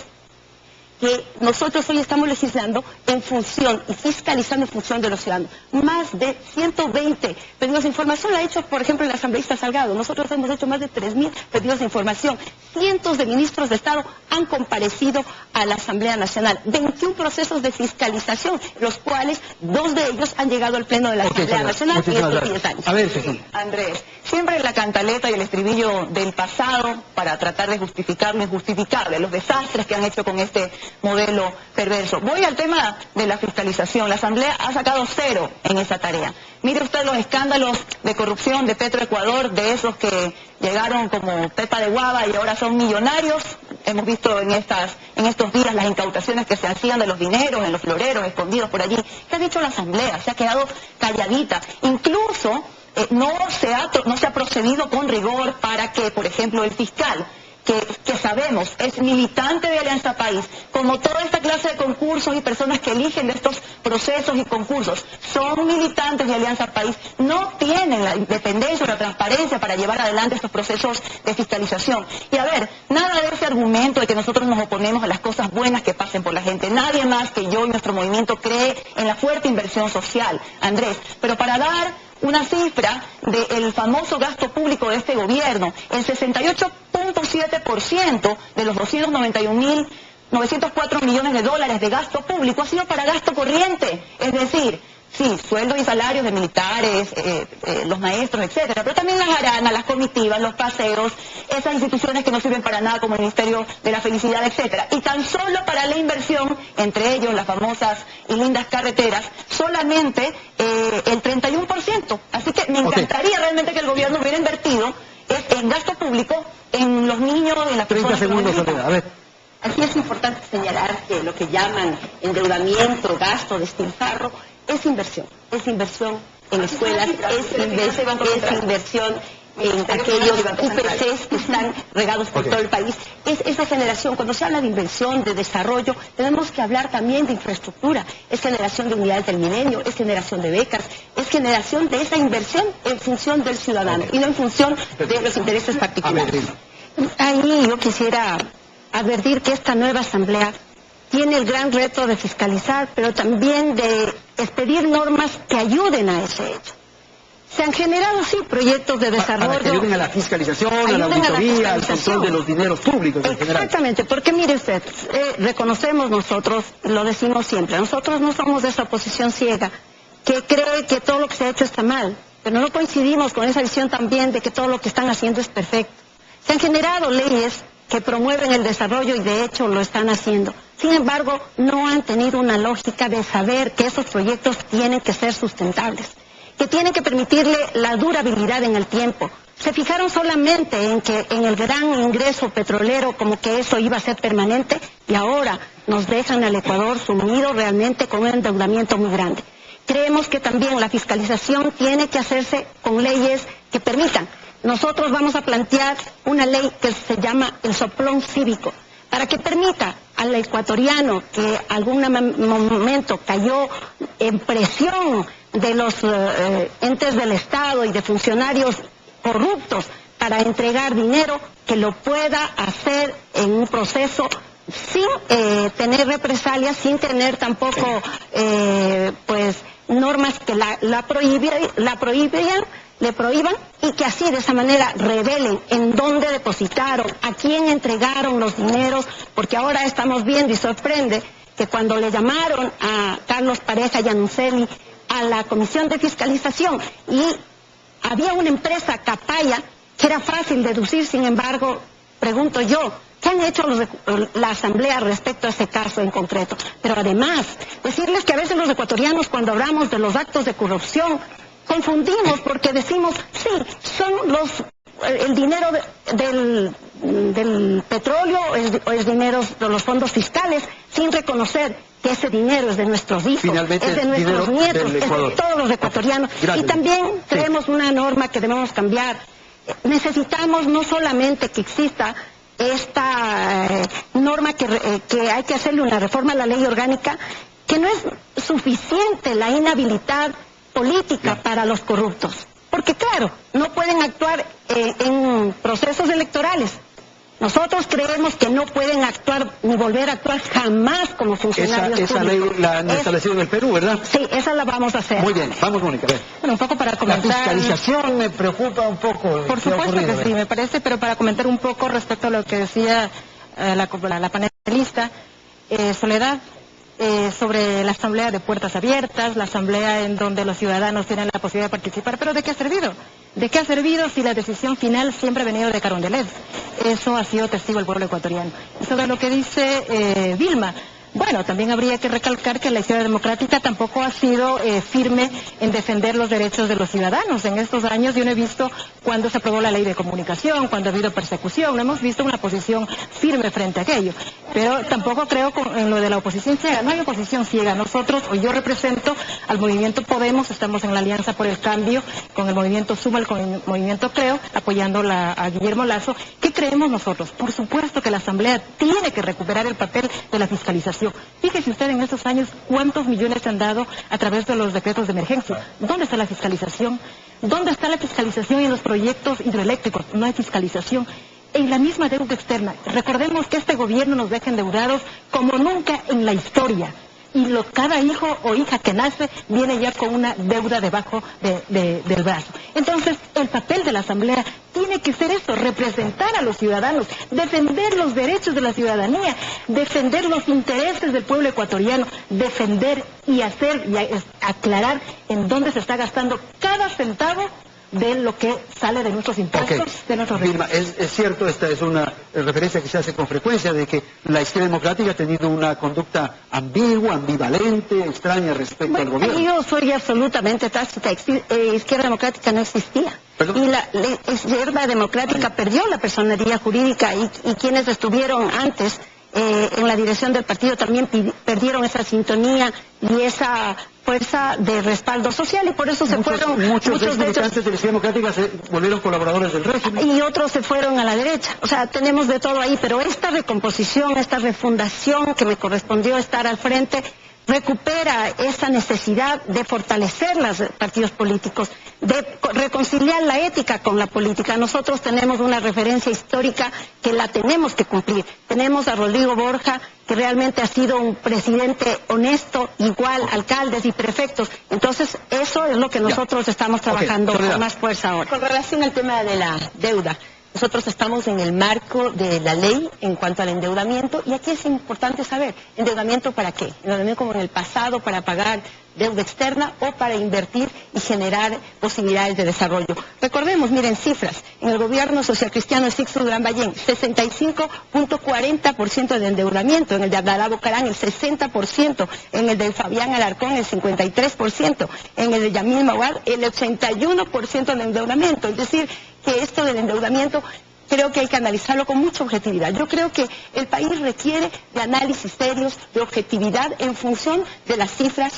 que nosotros hoy estamos legislando en función y fiscalizando en función de los ciudadanos. Más de 120 pedidos de información la ha hecho, por ejemplo, el asambleísta Salgado. Nosotros hemos hecho más de 3,000 pedidos de información. Cientos de ministros de Estado han comparecido a la Asamblea Nacional. 21 procesos de fiscalización, los cuales 2 de ellos han llegado al Pleno de la Asamblea Nacional en estos 10 años. A ver, Andrés, siempre la cantaleta y el estribillo del pasado para tratar de justificar lo injustificable, los desastres que han hecho con este modelo perverso. Voy al tema de la fiscalización. La Asamblea ha sacado 0 en esa tarea. Mire usted los escándalos de corrupción de Petroecuador, de esos que llegaron como pepa de guava y ahora son millonarios. hemos visto en estos días las incautaciones que se hacían de los dineros en los floreros escondidos por allí. ¿Qué ha dicho la Asamblea? Se ha quedado calladita. Incluso no se ha procedido con rigor para que, por ejemplo, el fiscal, que sabemos es militante de Alianza País, como toda esta clase de concursos y personas que eligen de estos procesos y concursos son militantes de Alianza País, no tienen la independencia o la transparencia para llevar adelante estos procesos de fiscalización. Y a ver, nada de ese argumento de que nosotros nos oponemos a las cosas buenas que pasen por la gente. Nadie más que yo y nuestro movimiento cree en la fuerte inversión social, Andrés. Pero para dar una cifra del famoso gasto público de este gobierno, el 68.7% de los 291.904 millones de dólares de gasto público ha sido para gasto corriente, es decir, sí, sueldos y salarios de militares, los maestros, etcétera, pero también las aranas, las comitivas, los paseos, esas instituciones que no sirven para nada como el Ministerio de la Felicidad, etcétera. Y tan solo para la inversión, entre ellos las famosas y lindas carreteras, solamente el 31%. Así que me encantaría realmente que el gobierno hubiera invertido en gasto público en los niños, en las personas. 30 segundos, a ver. Aquí es importante señalar que lo que llaman endeudamiento, gasto, despilfarro, es inversión en escuelas, es inversión en aquellos UPCs que están regados por todo el país. Es esa generación, cuando se habla de inversión, de desarrollo, tenemos que hablar también de infraestructura, es generación de unidades del milenio, es generación de becas, es generación de esa inversión en función del ciudadano y no en función de los intereses particulares. Ahí yo quisiera advertir que esta nueva asamblea tiene el gran reto de fiscalizar, pero también de expedir normas que ayuden a ese hecho. Se han generado, sí, proyectos de desarrollo. Que ayuden a la fiscalización, a la auditoría, al control de los dineros públicos en general. Exactamente, porque mire usted, reconocemos nosotros, lo decimos siempre, nosotros no somos de esa oposición ciega que cree que todo lo que se ha hecho está mal, pero no coincidimos con esa visión también de que todo lo que están haciendo es perfecto. Se han generado leyes que promueven el desarrollo y de hecho lo están haciendo. Sin embargo, no han tenido una lógica de saber que esos proyectos tienen que ser sustentables, que tienen que permitirle la durabilidad en el tiempo. Se fijaron solamente en el gran ingreso petrolero, como que eso iba a ser permanente, y ahora nos dejan al Ecuador sumido realmente con un endeudamiento muy grande. Creemos que también la fiscalización tiene que hacerse con leyes que permitan. Nosotros vamos a plantear una ley que se llama el soplón cívico, para que permita al ecuatoriano que algún momento cayó en presión de los entes del Estado y de funcionarios corruptos para entregar dinero, que lo pueda hacer en un proceso sin tener represalias, sin tener tampoco normas que le prohíban, y que así de esa manera revelen en dónde depositaron, a quién entregaron los dineros, porque ahora estamos viendo y sorprende que cuando le llamaron a Carlos Pareja y a Nuceli a la Comisión de Fiscalización y había una empresa, Capaya, que era fácil deducir, sin embargo, pregunto yo, ¿qué han hecho la Asamblea respecto a ese caso en concreto? Pero además, decirles que a veces los ecuatorianos, cuando hablamos de los actos de corrupción, confundimos porque decimos, sí, son el dinero del petróleo, es dinero de los fondos fiscales, sin reconocer que ese dinero es de nuestros hijos, finalmente, es de nuestros nietos, es de todos los ecuatorianos. Gracias. Y también creemos una norma que debemos cambiar. Necesitamos no solamente que exista esta norma que hay que hacerle una reforma a la ley orgánica, que no es suficiente la inhabilidad política para los corruptos, porque claro, no pueden actuar en procesos electorales. Nosotros creemos que no pueden actuar ni volver a actuar jamás como funcionarios públicos. Esa ley la han establecido en el Perú, ¿verdad? Sí, esa la vamos a hacer. Muy bien, vamos, Mónica. Bueno, un poco para comentar. La fiscalización me preocupa un poco. Por supuesto que sí, me parece, pero para comentar un poco respecto a lo que decía la panelista, Soledad, sobre la asamblea de puertas abiertas, la asamblea en donde los ciudadanos tienen la posibilidad de participar. ¿Pero de qué ha servido? ¿De qué ha servido si la decisión final siempre ha venido de Carondelet? Eso ha sido testigo el pueblo ecuatoriano. Y sobre lo que dice Vilma, Bueno, también habría que recalcar que la izquierda democrática tampoco ha sido firme en defender los derechos de los ciudadanos. En estos años yo no he visto cuando se aprobó la ley de comunicación, cuando ha habido persecución, no hemos visto una posición firme frente a aquello. Pero tampoco creo en lo de la oposición ciega, no hay oposición ciega. Nosotros, o yo represento al movimiento Podemos, estamos en la Alianza por el Cambio, con el movimiento Sumal, con el movimiento Creo, apoyando a Guillermo Lasso. ¿Qué creemos nosotros? Por supuesto que la Asamblea tiene que recuperar el papel de la fiscalización. Fíjese usted en estos años cuántos millones se han dado a través de los decretos de emergencia. ¿Dónde está la fiscalización? ¿Dónde está la fiscalización en los proyectos hidroeléctricos? No hay fiscalización. En la misma deuda externa. Recordemos que este gobierno nos deja endeudados como nunca en la historia. Y cada hijo o hija que nace viene ya con una deuda debajo del brazo. Entonces, el papel de la Asamblea tiene que ser eso, representar a los ciudadanos, defender los derechos de la ciudadanía, defender los intereses del pueblo ecuatoriano, defender y hacer y aclarar en dónde se está gastando cada centavo de lo que sale de nuestros impuestos, de nuestros recursos. Es cierto, esta es una referencia que se hace con frecuencia de que la izquierda democrática ha tenido una conducta ambigua, ambivalente, extraña respecto al gobierno. Yo soy absolutamente tácita, izquierda democrática no existía. ¿Perdón? Y la izquierda democrática perdió la personería jurídica y quienes estuvieron antes en la dirección del partido también perdieron esa sintonía y esa fuerza de respaldo social y por eso se fueron muchos de militantes de la izquierda democrática se volvieron colaboradores del régimen y otros se fueron a la derecha. O sea, tenemos de todo ahí, pero esta recomposición, esta refundación que me correspondió estar al frente recupera esa necesidad de fortalecer los partidos políticos, de reconciliar la ética con la política. Nosotros tenemos una referencia histórica que la tenemos que cumplir. Tenemos a Rodrigo Borja, que realmente ha sido un presidente honesto, igual, alcaldes y prefectos. Entonces, eso es lo que nosotros estamos trabajando con más fuerza ahora. Con relación al tema de la deuda, nosotros estamos en el marco de la ley en cuanto al endeudamiento y aquí es importante saber, ¿endeudamiento para qué? Endeudamiento como en el pasado para pagar deuda externa o para invertir y generar posibilidades de desarrollo. Recordemos, miren cifras, en el gobierno socialcristiano de Sixto Durán Ballén, 65.40% de endeudamiento, en el de Abdalá Bucarán el 60%, en el de Fabián Alarcón el 53%, en el de Yamil Mawad el 81% de endeudamiento, es decir, que esto del endeudamiento creo que hay que analizarlo con mucha objetividad. Yo creo que el país requiere de análisis serios, de objetividad en función de las cifras.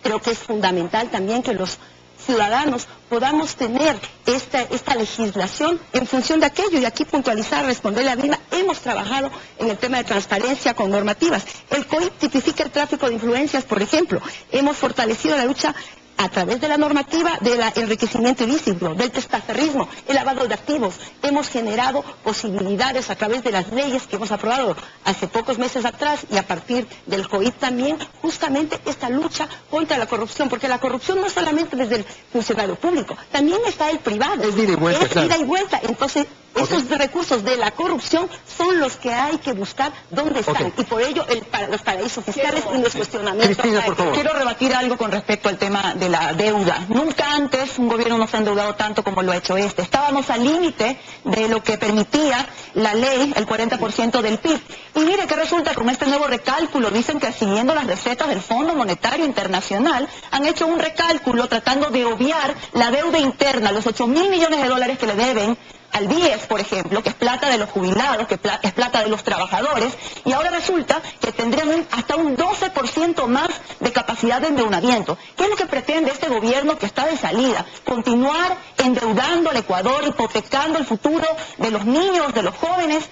Creo que es fundamental también que los ciudadanos podamos tener esta legislación en función de aquello y aquí puntualizar, responderle a Vilma, hemos trabajado en el tema de transparencia con normativas. El COIP tipifica el tráfico de influencias, por ejemplo. Hemos fortalecido la lucha a través de la normativa del enriquecimiento ilícito, del testaferrismo, el lavado de activos. Hemos generado posibilidades a través de las leyes que hemos aprobado hace pocos meses atrás y a partir del COIP también, justamente esta lucha contra la corrupción, porque la corrupción no es solamente desde el funcionario público, también está el privado. Es ida y vuelta, es ida y vuelta. Entonces, esos recursos de la corrupción son los que hay que buscar dónde están. Y por ello los paraísos fiscales y los cuestionamientos. Cristina, por favor. Quiero rebatir algo con respecto al tema de la deuda. Nunca antes un gobierno nos ha endeudado tanto como lo ha hecho este. Estábamos al límite de lo que permitía la ley, el 40% del PIB. Y mire que resulta con este nuevo recálculo, dicen que siguiendo las recetas del Fondo Monetario Internacional, han hecho un recálculo tratando de obviar la deuda interna, los 8.000 millones de dólares que le deben al BIES, por ejemplo, que es plata de los jubilados, que es plata de los trabajadores, y ahora resulta que tendrían hasta un 12% más de capacidad de endeudamiento. ¿Qué es lo que pretende este gobierno que está de salida? Continuar endeudando al Ecuador, hipotecando el futuro de los niños, de los jóvenes.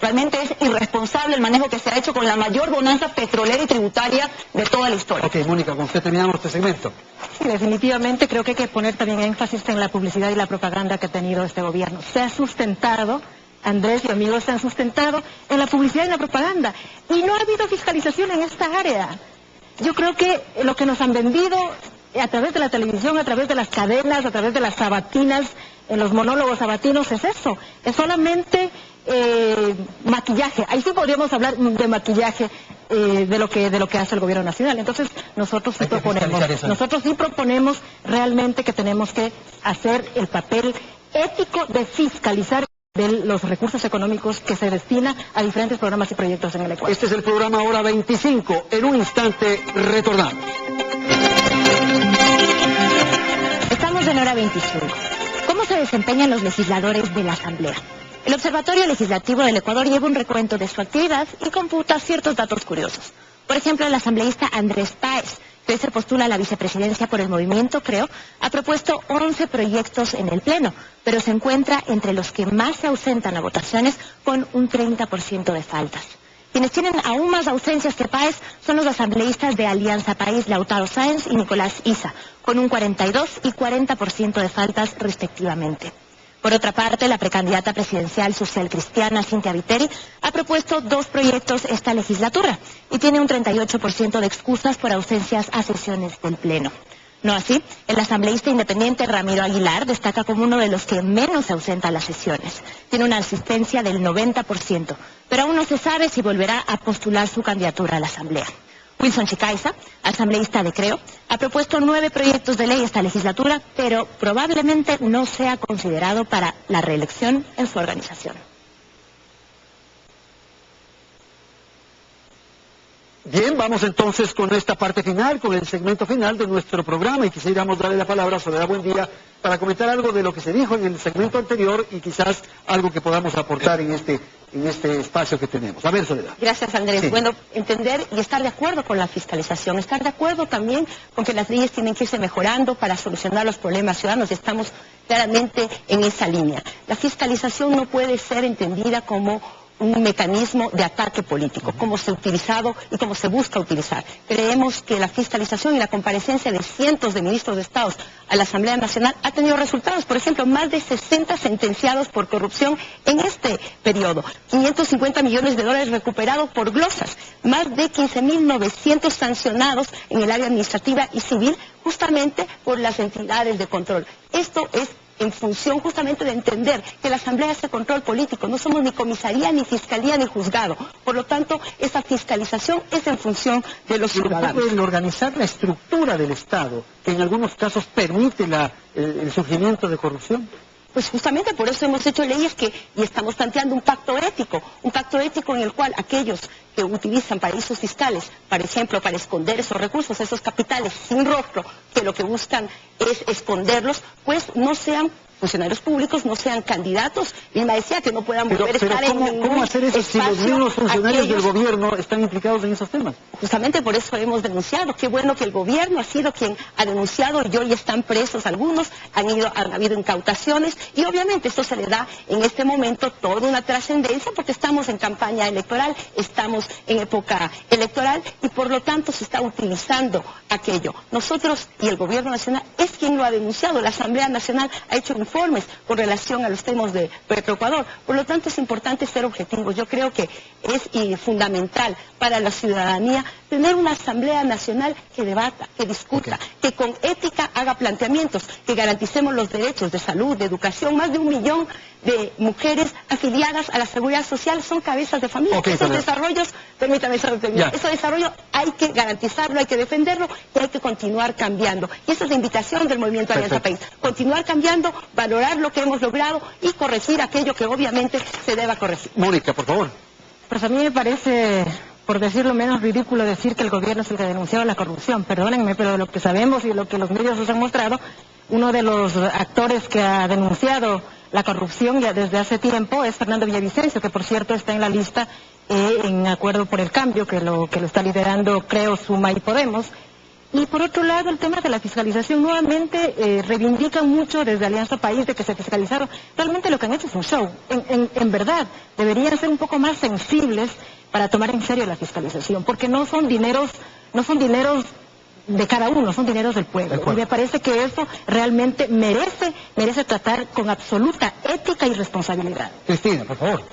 Realmente es irresponsable el manejo que se ha hecho con la mayor bonanza petrolera y tributaria de toda la historia. Ok, Mónica, con usted terminamos este segmento. Sí, definitivamente creo que hay que poner también énfasis en la publicidad y la propaganda que ha tenido este gobierno. Se ha sustentado, Andrés y amigos se han sustentado en la publicidad y la propaganda. Y no ha habido fiscalización en esta área. Yo creo que lo que nos han vendido a través de la televisión, a través de las cadenas, a través de las sabatinas, en los monólogos sabatinos, es eso. Es solamente maquillaje. Ahí sí podríamos hablar de maquillaje de lo que hace el gobierno nacional. Entonces nosotros sí proponemos realmente que tenemos que hacer el papel ético de fiscalizar de los recursos económicos que se destina a diferentes programas y proyectos en el Ecuador. Este es el programa Hora 25. En un instante retornamos. Estamos en Hora 25. ¿Cómo se desempeñan los legisladores de la Asamblea? El Observatorio Legislativo del Ecuador lleva un recuento de su actividad y computa ciertos datos curiosos. Por ejemplo, el asambleísta Andrés Páez, que hoy se postula a la vicepresidencia por el movimiento Creo, ha propuesto 11 proyectos en el Pleno, pero se encuentra entre los que más se ausentan a votaciones con un 30% de faltas. Quienes tienen aún más ausencias que Páez son los asambleístas de Alianza País, Lautaro Sáenz y Nicolás Issa, con un 42 y 40% de faltas respectivamente. Por otra parte, la precandidata presidencial social cristiana Cintia Viteri ha propuesto 2 proyectos esta legislatura y tiene un 38% de excusas por ausencias a sesiones del Pleno. No así, el asambleísta independiente Ramiro Aguilar destaca como uno de los que menos se ausenta a las sesiones. Tiene una asistencia del 90%, pero aún no se sabe si volverá a postular su candidatura a la Asamblea. Wilson Chicaiza, asambleísta de Creo, ha propuesto 9 proyectos de ley esta legislatura, pero probablemente no sea considerado para la reelección en su organización. Bien, vamos entonces con esta parte final, con el segmento final de nuestro programa, y quisiéramos darle la palabra a Soledad Buendía para comentar algo de lo que se dijo en el segmento anterior y quizás algo que podamos aportar en este espacio que tenemos. A ver, Soledad. Gracias, Andrés. Sí. Bueno, entender y estar de acuerdo con la fiscalización, estar de acuerdo también con que las leyes tienen que irse mejorando para solucionar los problemas ciudadanos, y estamos claramente en esa línea. La fiscalización no puede ser entendida como un mecanismo de ataque político, como se ha utilizado y como se busca utilizar. Creemos que la fiscalización y la comparecencia de cientos de ministros de Estado a la Asamblea Nacional ha tenido resultados. Por ejemplo, más de 60 sentenciados por corrupción en este periodo, 550 millones de dólares recuperados por glosas, más de 15.900 sancionados en el área administrativa y civil, justamente por las entidades de control. Esto es en función justamente de entender que la Asamblea hace control político, no somos ni comisaría, ni fiscalía, ni juzgado. Por lo tanto, esa fiscalización es en función de los ciudadanos. El organizar la estructura del Estado, que en algunos casos permite el surgimiento de corrupción. Pues justamente por eso hemos hecho leyes y estamos planteando un pacto ético en el cual aquellos que utilizan paraísos fiscales, por ejemplo, para esconder esos recursos, esos capitales sin rostro, que lo que buscan es esconderlos, pues no sean funcionarios públicos, no sean candidatos. Vilma decía que no puedan volver a estar en ningún ¿cómo hacer eso si los mismos funcionarios del gobierno están implicados en esos temas? Justamente por eso hemos denunciado. Qué bueno que el gobierno ha sido quien ha denunciado y hoy están presos algunos, han habido incautaciones y obviamente esto se le da en este momento toda una trascendencia porque estamos en campaña electoral, estamos en época electoral y por lo tanto se está utilizando aquello. Nosotros y el gobierno nacional es quien lo ha denunciado. La Asamblea Nacional ha hecho informes con relación a los temas de Petroecuador. Por lo tanto, es importante ser objetivos. Yo creo que es fundamental para la ciudadanía tener una Asamblea Nacional que debata, que discuta, que con ética haga planteamientos, que garanticemos los derechos de salud, de educación. Más de 1 millón de mujeres afiliadas a la Seguridad Social son cabezas de familia. Esos desarrollos, permítame solo terminar, ese desarrollo hay que garantizarlo, hay que defenderlo y hay que continuar cambiando. Y esa es la invitación del Movimiento Alianza País. Continuar cambiando, valorar lo que hemos logrado y corregir aquello que obviamente se deba corregir. Mónica, por favor. Pues a mí me parece, por decirlo menos, ridículo decir que el gobierno es el que ha denunciado la corrupción. Perdónenme, pero de lo que sabemos y lo que los medios nos han mostrado, uno de los actores que ha denunciado la corrupción ya desde hace tiempo es Fernando Villavicencio, que por cierto está en la lista en Acuerdo por el Cambio, que lo está liderando, creo, Suma y Podemos. Y por otro lado, el tema de la fiscalización, nuevamente reivindican mucho desde Alianza País de que se fiscalizaron. Realmente lo que han hecho es un show. En verdad, deberían ser un poco más sensibles para tomar en serio la fiscalización, porque no son dineros de cada uno, son dineros del pueblo. Y me parece que eso realmente merece tratar con absoluta ética y responsabilidad. Cristina, por favor.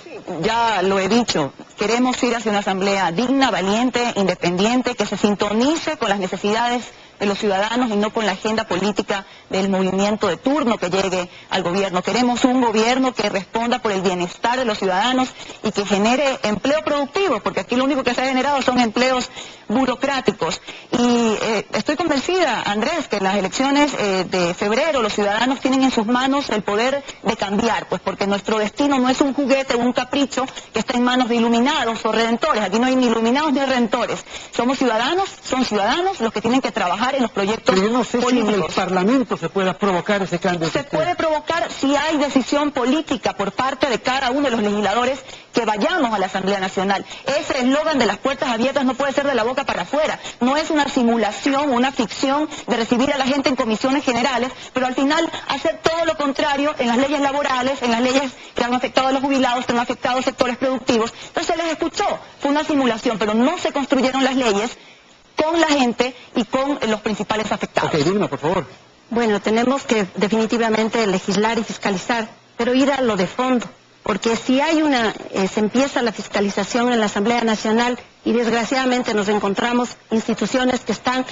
Ya lo he dicho, queremos ir hacia una asamblea digna, valiente, independiente, que se sintonice con las necesidades de los ciudadanos y no con la agenda política del movimiento de turno que llegue al gobierno. Queremos un gobierno que responda por el bienestar de los ciudadanos y que genere empleo productivo, porque aquí lo único que se ha generado son empleos burocráticos. Y estoy convencida, Andrés, que en las elecciones de febrero los ciudadanos tienen en sus manos el poder de cambiar, pues porque nuestro destino no es un juguete o un capricho que está en manos de iluminados o redentores. Aquí no hay ni iluminados ni redentores. Somos ciudadanos, son ciudadanos los que tienen que trabajar en los proyectos Pero yo no sé políticos. si en el Parlamento se pueda provocar ese cambio. Se puede provocar si hay decisión política por parte de cada uno de los legisladores que vayamos a la Asamblea Nacional. Ese eslogan de las puertas abiertas no puede ser de la boca para afuera. No es una simulación, una ficción de recibir a la gente en comisiones generales, pero al final hacer todo lo contrario en las leyes laborales, en las leyes que han afectado a los jubilados, que han afectado a sectores productivos. Entonces se les escuchó, fue una simulación, pero no se construyeron las leyes con la gente y con los principales afectados. Ok, Dilma, por favor. Bueno, tenemos que definitivamente legislar y fiscalizar, pero ir a lo de fondo. Porque si hay se empieza la fiscalización en la Asamblea Nacional y desgraciadamente nos encontramos instituciones que están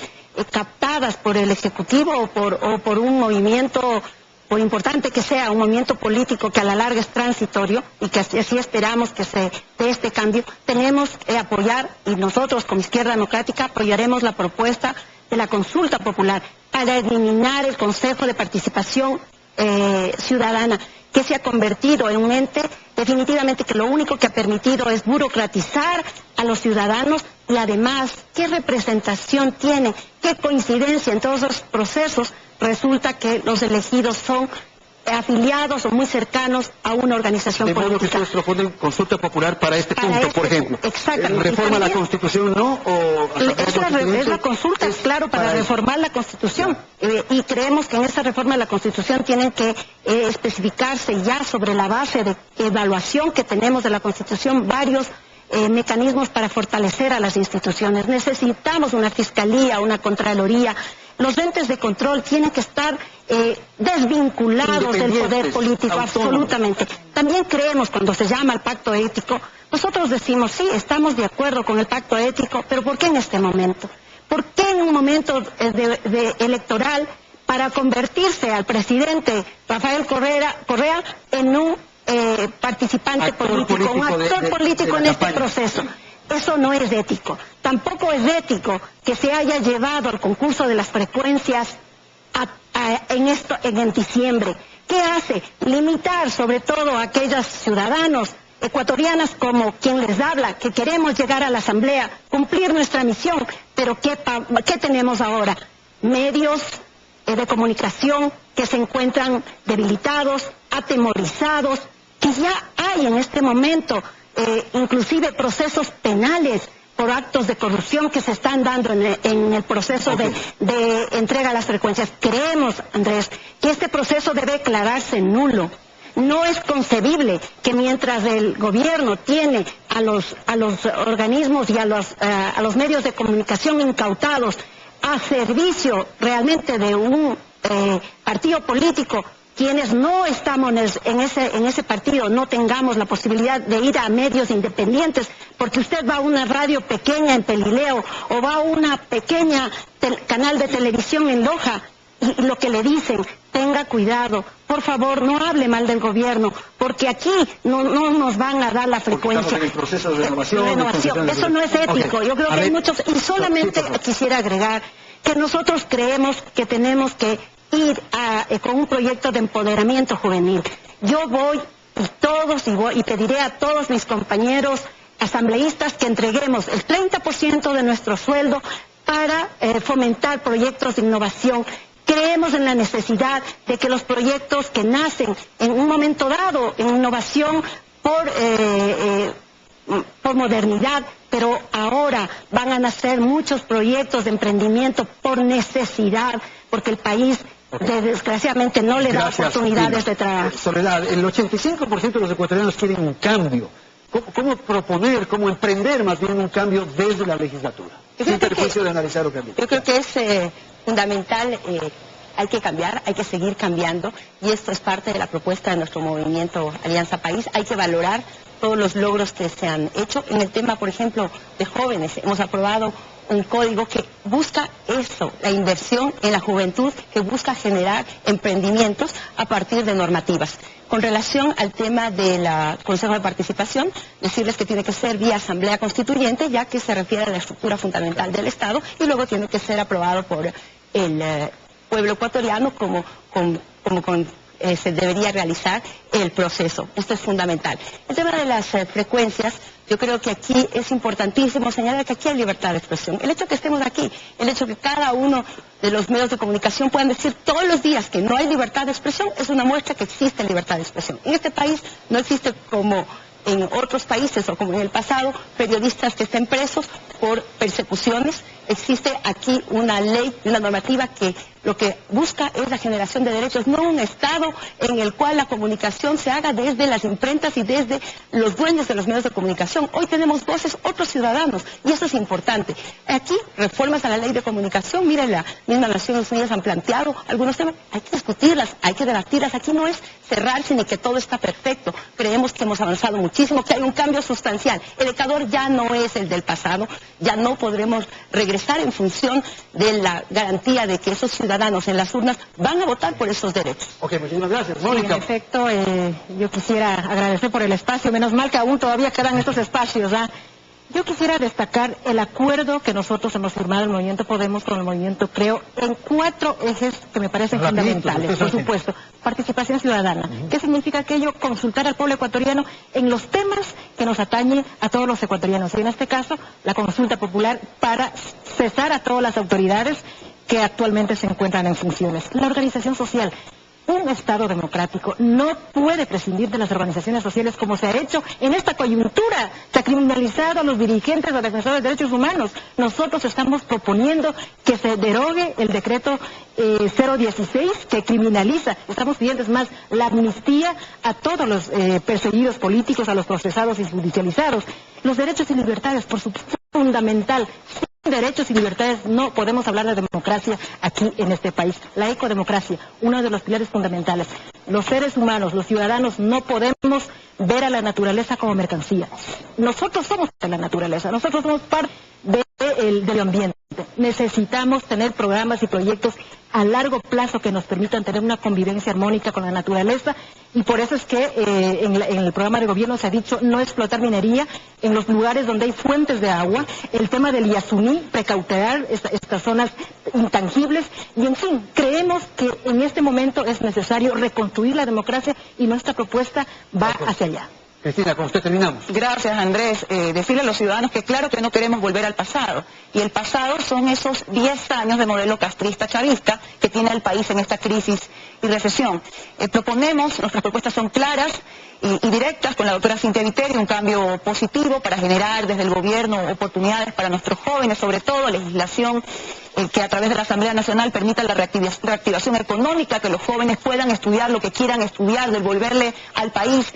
captadas por el Ejecutivo o por un movimiento, por importante que sea, un movimiento político que a la larga es transitorio y que así esperamos que se dé este cambio, tenemos que apoyar, y nosotros como Izquierda Democrática apoyaremos la propuesta de la consulta popular para eliminar el Consejo de Participación Ciudadana, que se ha convertido en un ente definitivamente que lo único que ha permitido es burocratizar a los ciudadanos y además, ¿qué representación tiene? ¿Qué coincidencia en todos los procesos? Resulta que los elegidos son afiliados o muy cercanos a una organización política. De modo que ustedes proponen consulta popular para este punto, por ejemplo. Exactamente. ¿Reforma a la Constitución no? Es la consulta, es claro, para reformar la Constitución. Y creemos que en esa reforma de la Constitución tienen que especificarse ya sobre la base de evaluación que tenemos de la Constitución varios mecanismos para fortalecer a las instituciones. Necesitamos una fiscalía, una contraloría. Los entes de control tienen que estar desvinculados del poder político, absolutamente. También creemos, cuando se llama al pacto ético, nosotros decimos, sí, estamos de acuerdo con el pacto ético, pero ¿por qué en este momento? ¿Por qué en un momento electoral para convertirse al presidente Rafael Correa en un participante político, un actor político en este proceso? Eso no es ético. Tampoco es ético que se haya llevado al concurso de las frecuencias en diciembre. ¿Qué hace? Limitar sobre todo a aquellos ciudadanos ecuatorianas como quien les habla, que queremos llegar a la Asamblea, cumplir nuestra misión, pero ¿qué tenemos ahora? Medios de comunicación que se encuentran debilitados, atemorizados, que ya hay en este momento inclusive procesos penales por actos de corrupción que se están dando en el proceso de entrega a las frecuencias. Creemos, Andrés, que este proceso debe declararse nulo. No es concebible que mientras el gobierno tiene a los organismos y a los medios de comunicación incautados a servicio realmente de un partido político, quienes no estamos en ese partido no tengamos la posibilidad de ir a medios independientes, porque usted va a una radio pequeña en Pelileo o va a una pequeña canal de televisión en Loja y lo que le dicen, tenga cuidado, por favor no hable mal del gobierno, porque aquí no nos van a dar la frecuencia. Estamos en el proceso de renovación. Eso no es ético. Yo creo que hay muchos, y solamente quisiera agregar que nosotros creemos que tenemos que ir con un proyecto de empoderamiento juvenil. Yo voy y pediré a todos mis compañeros asambleístas que entreguemos el 30% de nuestro sueldo para fomentar proyectos de innovación. Creemos en la necesidad de que los proyectos que nacen en un momento dado en innovación por modernidad, pero ahora van a nacer muchos proyectos de emprendimiento por necesidad, porque el país desgraciadamente no le da oportunidades de trabajo. Soledad, el 85% de los ecuatorianos quieren un cambio. ¿Cómo proponer, cómo emprender más bien un cambio desde la legislatura? Sin perjuicio de analizar lo que han dicho. Yo creo que es fundamental, hay que cambiar, hay que seguir cambiando, y esto es parte de la propuesta de nuestro movimiento Alianza País. Hay que valorar todos los logros que se han hecho. En el tema, por ejemplo, de jóvenes, hemos aprobado un código que busca eso, la inversión en la juventud, que busca generar emprendimientos a partir de normativas. Con relación al tema del Consejo de Participación, decirles que tiene que ser vía Asamblea Constituyente, ya que se refiere a la estructura fundamental del Estado, y luego tiene que ser aprobado por el pueblo ecuatoriano como se debería realizar el proceso. Esto es fundamental. El tema de las frecuencias, yo creo que aquí es importantísimo señalar que aquí hay libertad de expresión. El hecho que estemos aquí, el hecho que cada uno de los medios de comunicación puedan decir todos los días que no hay libertad de expresión, es una muestra que existe libertad de expresión. En este país no existe, como en otros países o como en el pasado, periodistas que estén presos por persecuciones. Existe aquí una ley y una normativa que lo que busca es la generación de derechos, no un Estado en el cual la comunicación se haga desde las imprentas y desde los dueños de los medios de comunicación. Hoy tenemos voces, otros ciudadanos, y eso es importante. Aquí, reformas a la ley de comunicación, miren, la misma Naciones Unidas han planteado algunos temas, hay que discutirlas, hay que debatirlas. Aquí no es cerrarse ni que todo está perfecto. Creemos que hemos avanzado muchísimo, que hay un cambio sustancial. El Ecuador ya no es el del pasado, ya no podremos regresar en función de la garantía de que esos ciudadanos en las urnas van a votar por esos derechos. Ok, muchísimas gracias. Mónica. En efecto, yo quisiera agradecer por el espacio, menos mal que aún todavía quedan estos espacios. Yo quisiera destacar el acuerdo que nosotros hemos firmado, el Movimiento Podemos con el Movimiento Creo, en 4 ejes que me parecen fundamentales. Por supuesto, participación ciudadana. ¿Qué significa aquello? Consultar al pueblo ecuatoriano en los temas que nos atañen a todos los ecuatorianos. Y en este caso, la consulta popular para cesar a todas las autoridades que actualmente se encuentran en funciones. La organización social. Un Estado democrático no puede prescindir de las organizaciones sociales como se ha hecho en esta coyuntura. Se ha criminalizado a los dirigentes, a los defensores de derechos humanos. Nosotros estamos proponiendo que se derogue el decreto 016 que criminaliza. Estamos pidiendo, es más, la amnistía a todos los perseguidos políticos, a los procesados y judicializados. Los derechos y libertades, por supuesto, fundamental. Sin derechos y libertades no podemos hablar de democracia aquí en este país. La ecodemocracia, uno de los pilares fundamentales. Los seres humanos, los ciudadanos, no podemos ver a la naturaleza como mercancía. Nosotros somos de la naturaleza, nosotros somos parte del medio ambiente. Necesitamos tener programas y proyectos a largo plazo que nos permitan tener una convivencia armónica con la naturaleza, y por eso es que en el programa de gobierno se ha dicho no explotar minería en los lugares donde hay fuentes de agua, el tema del Yasuní, precautelar estas zonas intangibles, y en fin, creemos que en este momento es necesario reconstruir la democracia y nuestra propuesta va hacia allá. Cristina, con usted terminamos. Gracias, Andrés. Decirle a los ciudadanos que claro que no queremos volver al pasado. Y el pasado son esos 10 años de modelo castrista chavista que tiene el país en esta crisis y recesión. Nuestras propuestas son claras y directas con la doctora Cintia Viteri, un cambio positivo para generar desde el gobierno oportunidades para nuestros jóvenes, sobre todo legislación que a través de la Asamblea Nacional permita la reactivación económica, que los jóvenes puedan estudiar lo que quieran estudiar, devolverle al país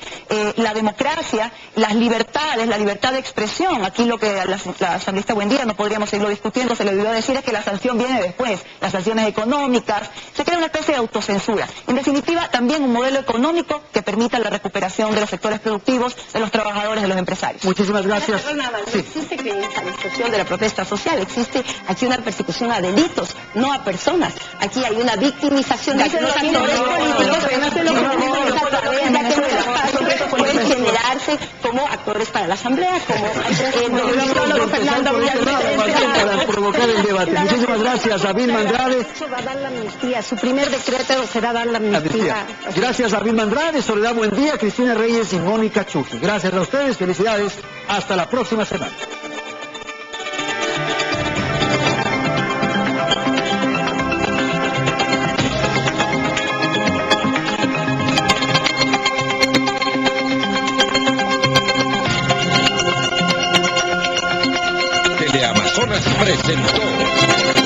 la democracia, las libertades, la libertad de expresión. Aquí lo que la asambleísta Buendía, no podríamos seguirlo discutiendo, se le olvidó decir es que la sanción viene después, las sanciones económicas, se crea una especie de autocensura. En definitiva, también un modelo económico que permita la recuperación de los sectores productivos, de los trabajadores, de los empresarios. Muchísimas gracias. No existe criminalización de la protesta social, existe aquí una persecución a delitos, no a personas. Aquí hay una victimización de los actores políticos que pueden generarse como actores para la Asamblea, como para provocar el debate. Muchísimas gracias a Vilma Andrade. Va a dar la amnistía, su primer decreto será dar la amnistía. Gracias a Vilma Andrade, Soledad Buendía, Cristina Reyes y Mónica Chuji. Gracias a ustedes, felicidades, hasta la próxima semana. Teleamazonas presentó